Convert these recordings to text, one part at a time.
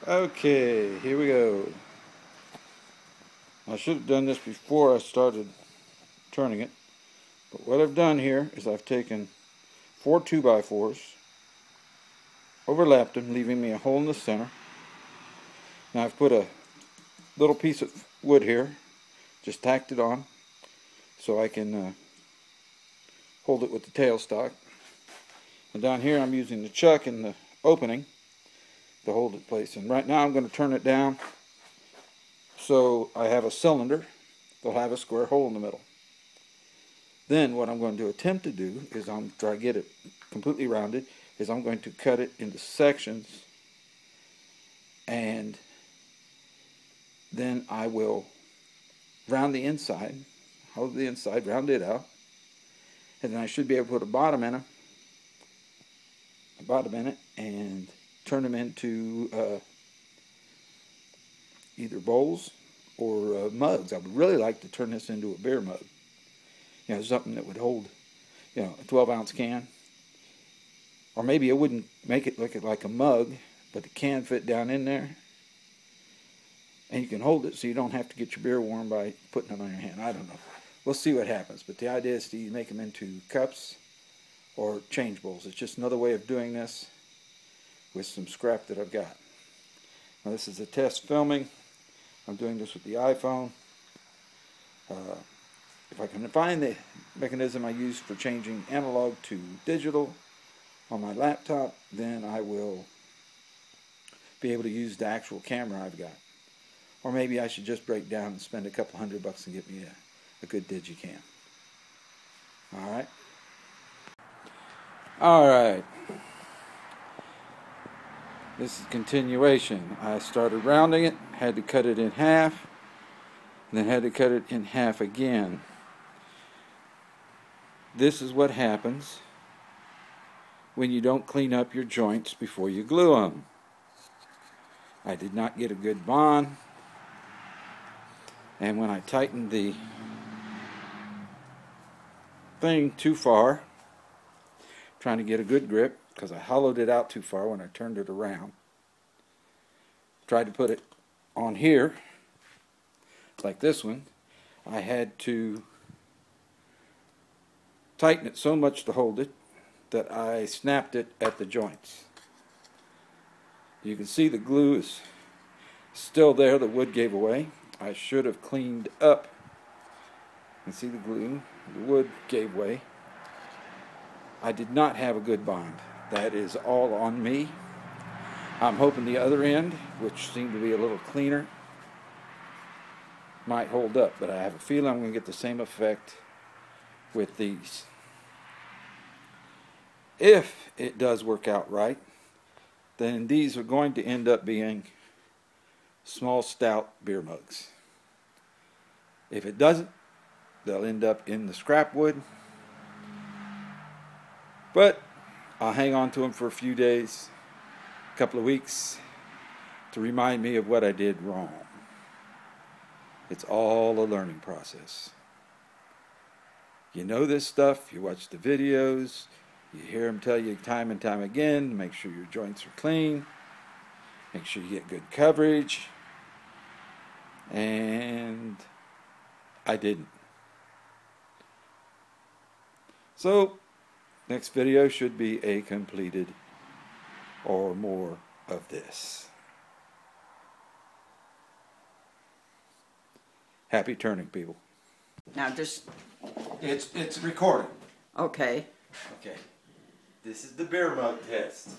Okay, here we go. I should have done this before I started turning it, but what I've done here is I've taken 4 2x4s, overlapped them, leaving me a hole in the center. Now I've put a little piece of wood here, just tacked it on so I can hold it with the tailstock. And down here I'm using the chuck and the opening to hold it in place. And right now I'm going to turn it down so I have a cylinder that'll have a square hole in the middle. Then what I'm going to attempt to do is try to get it completely rounded, is I'm going to cut it into sections, and then I will round the inside, hold the inside, round it out, and then I should be able to put a bottom in it, and turn them into either bowls or mugs. I would really like to turn this into a beer mug. You know, something that would hold, you know, a 12-ounce can. Or maybe I wouldn't make it look like a mug, but the can fit down in there. And you can hold it so you don't have to get your beer warm by putting it on your hand. I don't know. We'll see what happens. But the idea is to make them into cups or change bowls. It's just another way of doing this with some scrap that I've got. Now this is a test filming. I'm doing this with the iPhone. If I can find the mechanism I use for changing analog to digital on my laptop, then I will be able to use the actual camera I've got. Or maybe I should just break down and spend a couple $100 and get me a good Digicam. Alright? Alright. This is continuation. I started rounding it, had to cut it in half, and then had to cut it in half again. This is what happens when you don't clean up your joints before you glue them. I did not get a good bond, and when I tightened the thing too far, trying to get a good grip, because I hollowed it out too far when I turned it around, tried to put it on here like this one, I had to tighten it so much to hold it that I snapped it at the joints. You can see the glue is still there. The wood gave away. I should have cleaned up. You can see the glue. The wood gave way. I did not have a good bond. That is all on me. I'm hoping the other end, which seemed to be a little cleaner, might hold up, but I have a feeling I'm going to get the same effect with these. If it does work out right, then these are going to end up being small, stout beer mugs. If it doesn't, they'll end up in the scrap wood. But I'll hang on to them for a few days, a couple of weeks, to remind me of what I did wrong. It's all a learning process. You know this stuff, you watch the videos, you hear them tell you time and time again, make sure your joints are clean, make sure you get good coverage, and I didn't. So, next video should be a completed or more of this. Happy turning, people. Now just... It's recording. Okay. Okay. This is the beer mug test.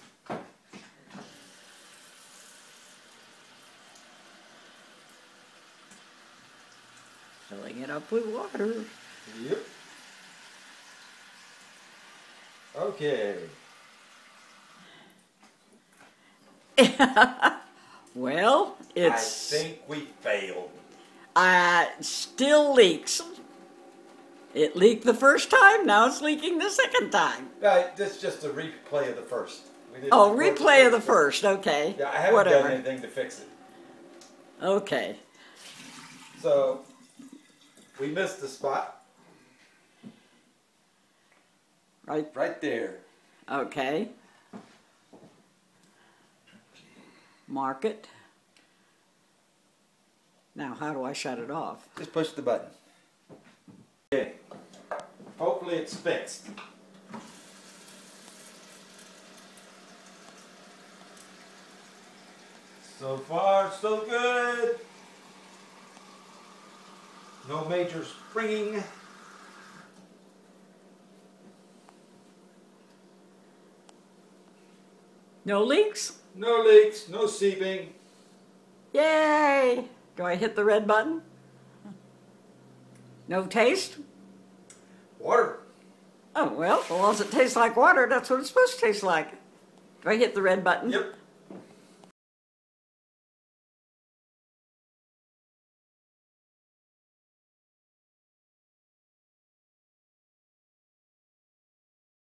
Filling it up with water. Yep. Okay. Well, it's... I think we failed. Still leaks. It leaked the first time, now it's leaking the second time. That's just a replay of the first. Oh, replay of the first, okay. Yeah, I haven't done anything to fix it. Okay. So, we missed the spot. Right there. Okay. Mark it. Now, how do I shut it off? Just push the button. Okay. Hopefully it's fixed. So far, so good. No major springing. No leaks? No leaks, no seeping. Yay! Do I hit the red button? No taste? Water. Oh, well, as long as it tastes like water, that's what it's supposed to taste like. Do I hit the red button? Yep.